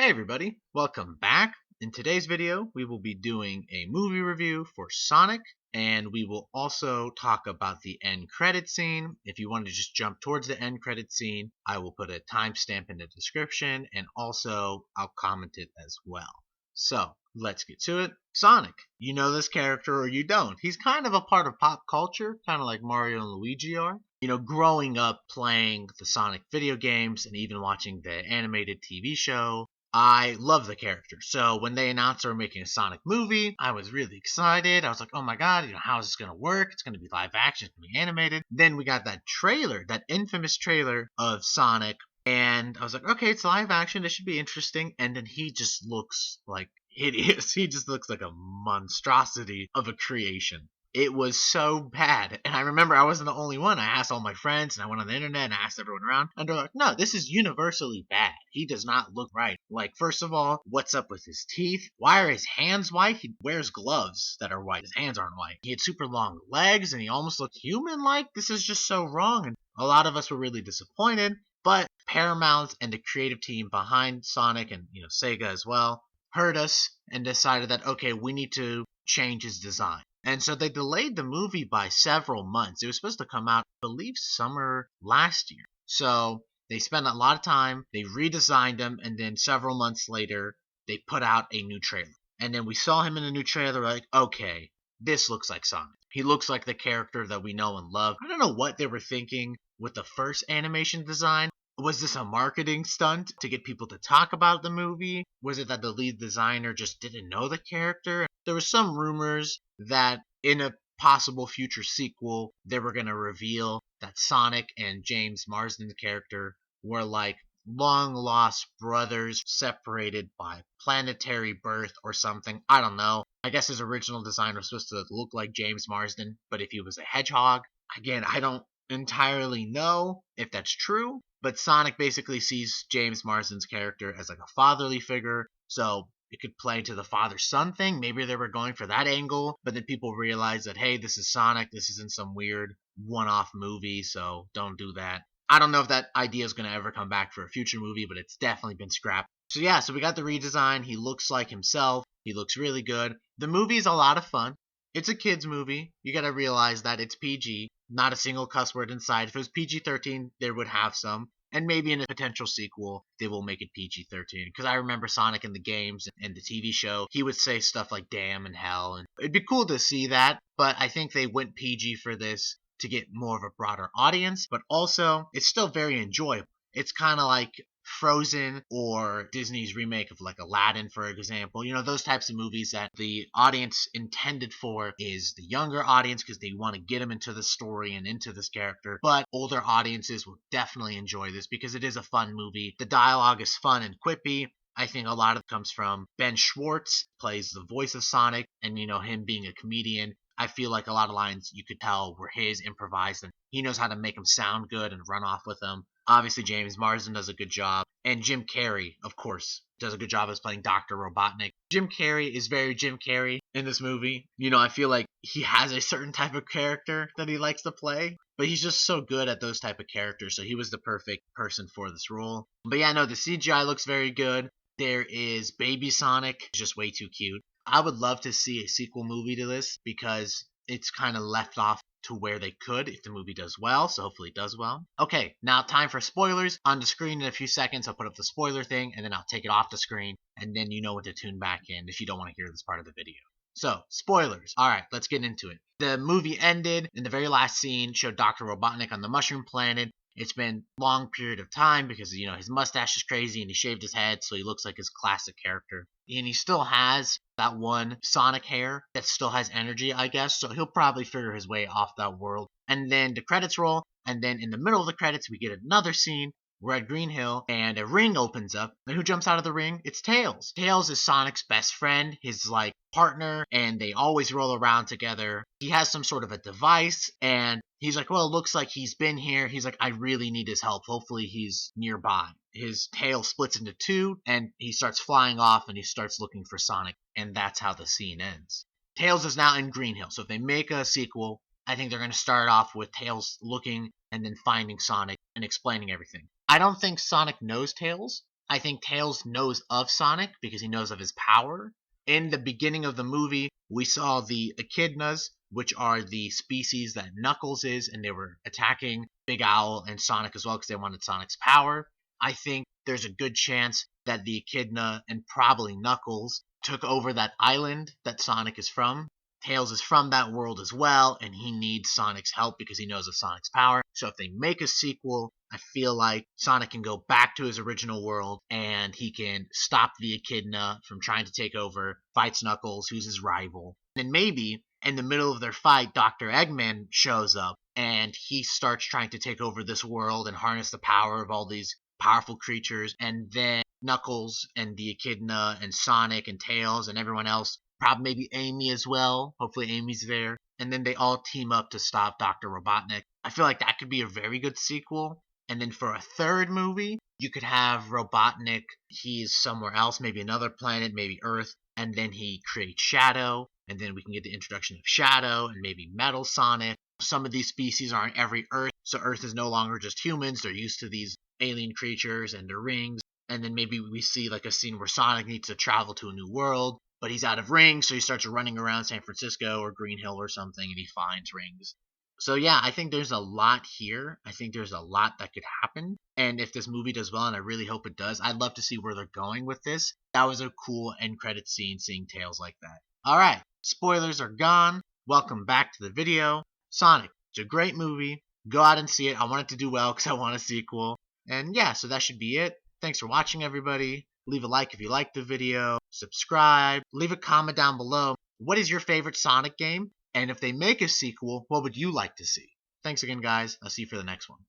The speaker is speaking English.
Hey everybody, welcome back. In today's video, we will be doing a movie review for Sonic, and we will also talk about the end credit scene. If you want to just jump towards the end credit scene, I will put a timestamp in the description, and also I'll comment it as well. So, let's get to it. Sonic. You know this character or you don't. He's kind of a part of pop culture, kind of like Mario and Luigi are. Growing up playing the Sonic video games and even watching the animated TV show, I love the character. So when they announced they were making a Sonic movie, I was really excited. I was like, oh my god, how is this going to work? It's going to be live action, it's going to be animated. Then we got that trailer, that infamous trailer of Sonic. And I was like, okay, it's live action. This should be interesting. And then he just looks like hideous. He just looks like a monstrosity of a creation. It was so bad. And I remember I wasn't the only one. I asked all my friends and I went on the internet and I asked everyone around. And they're like, no, this is universally bad. He does not look right. Like, first of all, what's up with his teeth? Why are his hands white? He wears gloves that are white. His hands aren't white. He had super long legs and he almost looked human-like. This is just so wrong. And a lot of us were really disappointed. But Paramount and the creative team behind Sonic and, SEGA as well, heard us and decided that, okay, we need to change his design. And so they delayed the movie by several months. It was supposed to come out, I believe, summer last year. So they spent a lot of time, they redesigned him, and then several months later, they put out a new trailer. And then we saw him in the new trailer, like, okay, this looks like Sonic. He looks like the character that we know and love. I don't know what they were thinking with the first animation design. Was this a marketing stunt to get people to talk about the movie? Was it that the lead designer just didn't know the character? There were some rumors that in a possible future sequel, they were going to reveal that Sonic and James Marsden's character were like long lost brothers separated by planetary birth or something. I don't know. I guess his original design was supposed to look like James Marsden, but if he was a hedgehog. Again, I don't entirely know if that's true, but Sonic basically sees James Marsden's character as like a fatherly figure, so it could play to the father-son thing. Maybe they were going for that angle, but then people realized that, hey, this is Sonic, this isn't some weird one-off movie, so don't do that. I don't know if that idea is going to ever come back for a future movie, but it's definitely been scrapped. So we got the redesign. He looks like himself. He looks really good. The movie is a lot of fun. It's a kid's movie. You got to realize that it's PG. Not a single cuss word inside. If it was PG-13, there would have some. And maybe in a potential sequel, they will make it PG-13. Because I remember Sonic in the games and the TV show, he would say stuff like damn and hell. And it'd be cool to see that. But I think they went PG for this to get more of a broader audience. But also, it's still very enjoyable. It's kind of like Frozen or Disney's remake of like Aladdin, for example. Those types of movies that the audience intended for is the younger audience because they want to get them into the story and into this character. But older audiences will definitely enjoy this because it is a fun movie. The dialogue is fun and quippy. I think a lot of it comes from Ben Schwartz, plays the voice of Sonic, and him being a comedian. I feel like a lot of lines you could tell were his improvised, and he knows how to make them sound good and run off with them. Obviously, James Marsden does a good job. And Jim Carrey, of course, does a good job as playing Dr. Robotnik. Jim Carrey is very Jim Carrey in this movie. I feel like he has a certain type of character that he likes to play. But he's just so good at those type of characters. So he was the perfect person for this role. But yeah, no, the CGI looks very good. There is Baby Sonic, just way too cute. I would love to see a sequel movie to this because it's kind of left off to where they could if the movie does well, so hopefully it does well. Okay, now time for spoilers. On the screen in a few seconds, I'll put up the spoiler thing, and then I'll take it off the screen, and then you know when to tune back in if you don't want to hear this part of the video. So, spoilers. Alright, let's get into it. The movie ended, and the very last scene showed Dr. Robotnik on the Mushroom Planet. It's been a long period of time because, his mustache is crazy and he shaved his head, so he looks like his classic character. And he still has that one Sonic hair that still has energy, I guess, so he'll probably figure his way off that world. And then the credits roll, and then in the middle of the credits, we get another scene. We're at Green Hill, and a ring opens up. And who jumps out of the ring? It's Tails. Tails is Sonic's best friend, his, partner, and they always roll around together. He has some sort of a device, and he's like, well, it looks like he's been here. He's like, I really need his help. Hopefully he's nearby. His tail splits into two, and he starts flying off, and he starts looking for Sonic, and that's how the scene ends. Tails is now in Green Hill, so if they make a sequel, I think they're going to start off with Tails looking and then finding Sonic and explaining everything. I don't think Sonic knows Tails. I think Tails knows of Sonic because he knows of his power. In the beginning of the movie, we saw the echidnas, which are the species that Knuckles is, and they were attacking Big Owl and Sonic as well because they wanted Sonic's power. I think there's a good chance that the echidna and probably Knuckles took over that island that Sonic is from. Tails is from that world as well, and he needs Sonic's help because he knows of Sonic's power. So if they make a sequel, I feel like Sonic can go back to his original world and he can stop the echidna from trying to take over, fights Knuckles, who's his rival. And maybe in the middle of their fight, Dr. Eggman shows up and he starts trying to take over this world and harness the power of all these powerful creatures. And then Knuckles and the echidna and Sonic and Tails and everyone else, probably maybe Amy as well. Hopefully Amy's there. And then they all team up to stop Dr. Robotnik. I feel like that could be a very good sequel. And then for a third movie, you could have Robotnik. He's somewhere else, maybe another planet, maybe Earth. And then he creates Shadow. And then we can get the introduction of Shadow and maybe Metal Sonic. Some of these species are on every Earth. So Earth is no longer just humans. They're used to these alien creatures and their rings. And then maybe we see like a scene where Sonic needs to travel to a new world, but he's out of rings, so he starts running around San Francisco or Green Hill or something, and he finds rings. So yeah, I think there's a lot here. I think there's a lot that could happen. And if this movie does well, and I really hope it does, I'd love to see where they're going with this. That was a cool end credit scene, seeing Tails like that. Alright, spoilers are gone. Welcome back to the video. Sonic, it's a great movie. Go out and see it. I want it to do well because I want a sequel. And yeah, so that should be it. Thanks for watching, everybody. Leave a like if you liked the video. Subscribe. Leave a comment down below. What is your favorite Sonic game? And if they make a sequel, what would you like to see? Thanks again, guys. I'll see you for the next one.